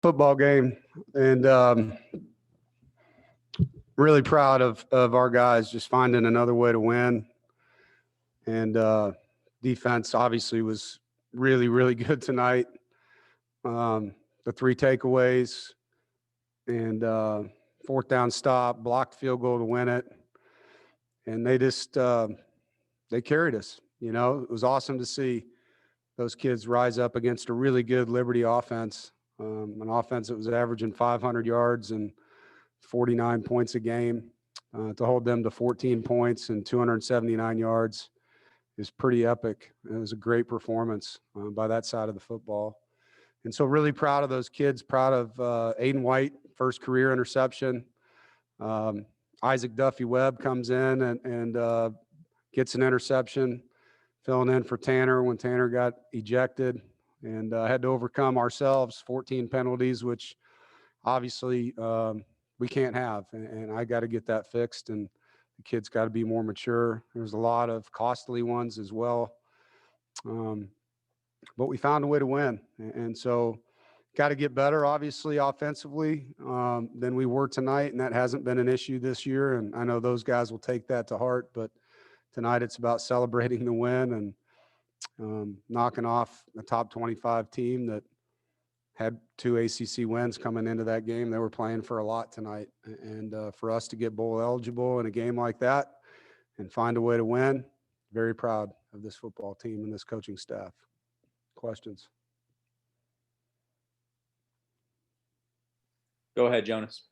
football game, and really proud of our guys just finding another way to win. And defense obviously was really, really good tonight. The 3 takeaways and fourth down stop, blocked field goal to win it. And they just they carried us. You know, it was awesome to see those kids rise up against a really good Liberty offense, an offense that was averaging 500 yards and 49 points a game. To hold them to 14 points and 279 yards is pretty epic. It was a great performance by that side of the football. And so really proud of those kids, proud of Aiden White, first career interception. Isaac Duffy Webb comes in and gets an interception, filling in for Tanner when Tanner got ejected, and had to overcome ourselves 14 penalties, which obviously we can't have. And I got to get that fixed, and the kids got to be more mature. There's a lot of costly ones as well. But we found a way to win. And so got to get better, obviously, offensively than we were tonight. And that hasn't been an issue this year. And I know those guys will take that to heart. But tonight it's about celebrating the win and knocking off a top 25 team that had 2 ACC wins coming into that game. They were playing for a lot tonight. And for us to get bowl eligible in a game like that and find a way to win, very proud of this football team and this coaching staff. Questions? Go ahead, Jonas.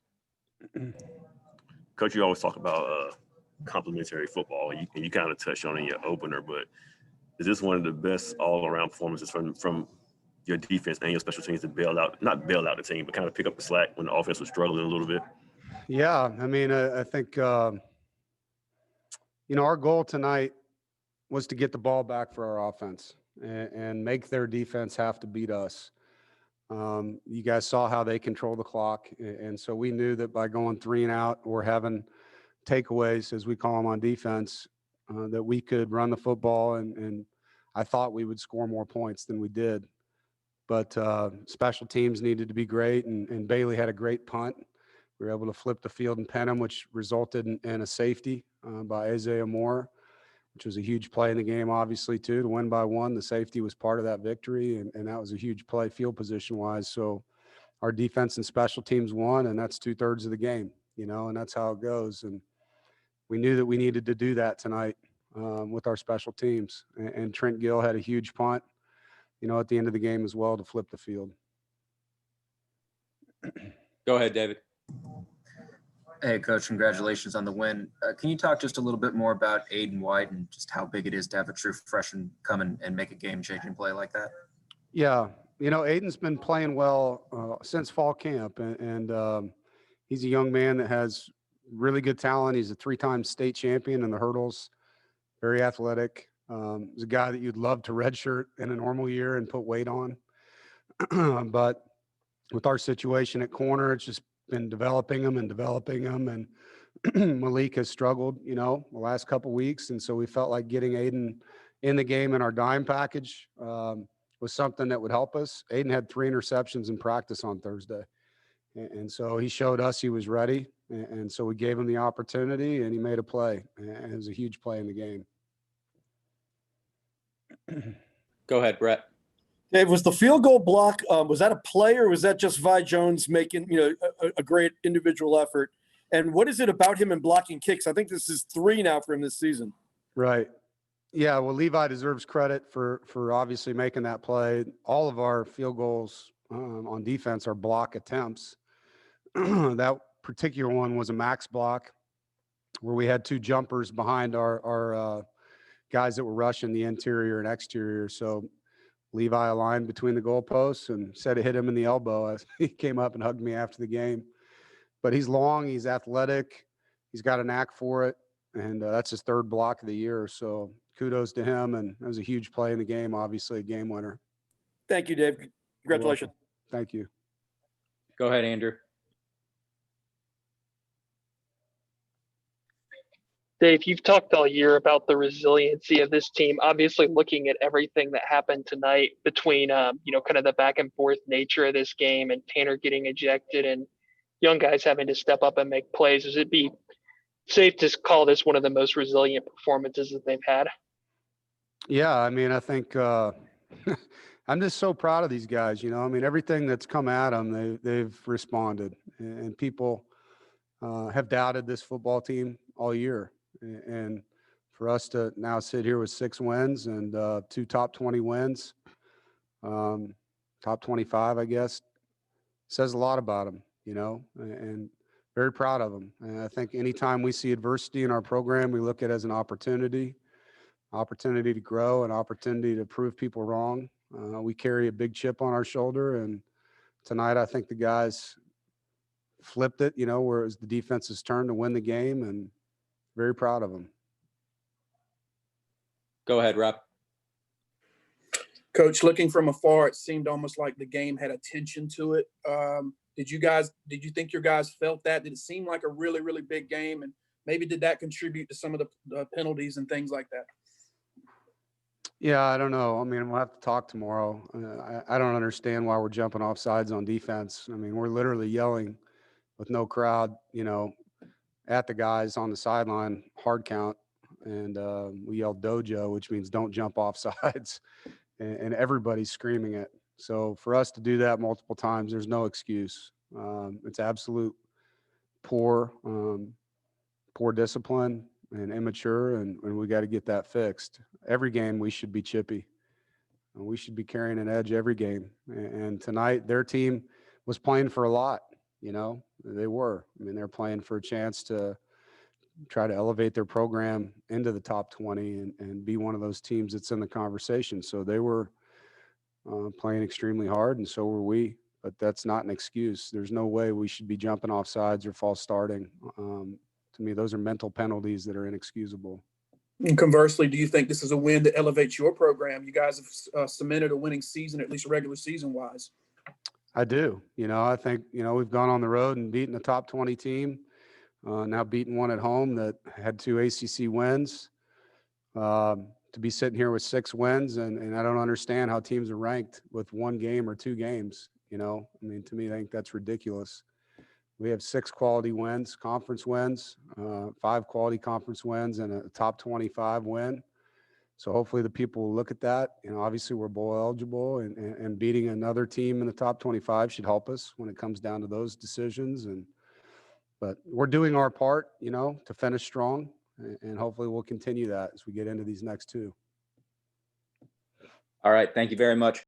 Coach, you always talk about complementary football, and you kind of touched on it in your opener, but is this one of the best all-around performances from your defense and your special teams to not bail out the team, but kind of pick up the slack when the offense was struggling a little bit? Yeah, I mean, I think, our goal tonight was to get the ball back for our offense and make their defense have to beat us. You guys saw how they control the clock. And so we knew that by going 3 and out or having takeaways, as we call them on defense, that we could run the football. And I thought we would score more points than we did. But special teams needed to be great. And Bailey had a great punt. We were able to flip the field and pin him, which resulted in a safety by Isaiah Moore, which was a huge play in the game, obviously, too, to win by 1. The safety was part of that victory, and that was a huge play field position-wise. So our defense and special teams won, and that's 2/3 of the game, and that's how it goes. And we knew that we needed to do that tonight with our special teams. And Trent Gill had a huge punt, at the end of the game as well to flip the field. Go ahead, David. Hey, Coach, congratulations on the win. Can you talk just a little bit more about Aiden White and just how big it is to have a true freshman come and make a game-changing play like that? Yeah, Aiden's been playing well since fall camp, and he's a young man that has really good talent. He's a 3-time state champion in the hurdles, very athletic. He's a guy that you'd love to redshirt in a normal year and put weight on. But with our situation at corner, it's just been developing him. And Malik has struggled, the last couple weeks. And so we felt like getting Aiden in the game in our dime package was something that would help us. Aiden had 3 interceptions in practice on Thursday. And so he showed us he was ready. And so we gave him the opportunity and he made a play. And it was a huge play in the game. Go ahead, Brett. Dave, was the field goal block, was that a play or was that just Levi Jones making, a great individual effort? And what is it about him and blocking kicks? I think this is 3 now for him this season. Right. Yeah, well, Levi deserves credit for obviously making that play. All of our field goals on defense are block attempts. That particular one was a max block where we had 2 jumpers behind our guys that were rushing the interior and exterior. So Levi aligned between the goalposts and said it hit him in the elbow as he came up and hugged me after the game. But he's long, he's athletic, he's got a knack for it, and that's his 3rd block of the year. So kudos to him, and it was a huge play in the game, obviously a game winner. Thank you, Dave. Congratulations. Thank you. Go ahead, Andrew. Dave, you've talked all year about the resiliency of this team. Obviously, looking at everything that happened tonight between, kind of the back and forth nature of this game and Tanner getting ejected and young guys having to step up and make plays, does it be safe to call this one of the most resilient performances that they've had? Yeah, I mean, I think I'm just so proud of these guys. I mean, everything that's come at them, they've responded, and people have doubted this football team all year. And for us to now sit here with 6 wins and 2 top 20 wins, top 25, I guess, says a lot about them, and very proud of them. And I think anytime we see adversity in our program, we look at it as an opportunity to grow, an opportunity to prove people wrong. We carry a big chip on our shoulder, and tonight I think the guys flipped it, where it was the defense's turn to win the game, and very proud of them. Go ahead, Rob. Coach, looking from afar, it seemed almost like the game had a tension to it. Did you think your guys felt that? Did it seem like a really, really big game? And maybe did that contribute to some of the penalties and things like that? Yeah, I don't know. I mean, we'll have to talk tomorrow. I don't understand why we're jumping off sides on defense. I mean, we're literally yelling with no crowd, at the guys on the sideline, hard count. And we yelled dojo, which means don't jump off sides. And everybody's screaming it. So for us to do that multiple times, there's no excuse. It's absolute poor discipline and immature, and we got to get that fixed. Every game we should be chippy. We should be carrying an edge every game. And tonight their team was playing for a lot. They were. I mean, they're playing for a chance to try to elevate their program into the top 20 and be one of those teams that's in the conversation. So they were playing extremely hard, and so were we. But that's not an excuse. There's no way we should be jumping off sides or false starting. To me, those are mental penalties that are inexcusable. And conversely, do you think this is a win that elevates your program? You guys have cemented a winning season, at least regular season wise. I do. I think, we've gone on the road and beaten a top 20 team. Now beaten one at home that had 2 ACC wins. To be sitting here with 6 wins, and I don't understand how teams are ranked with 1 game or 2 games. I mean, to me, I think that's ridiculous. We have 6 quality wins, conference wins, 5 quality conference wins, and a top 25 win. So hopefully the people will look at that. Obviously we're bowl eligible, and beating another team in the top 25 should help us when it comes down to those decisions. But we're doing our part, to finish strong, and hopefully we'll continue that as we get into these next 2. All right. Thank you very much.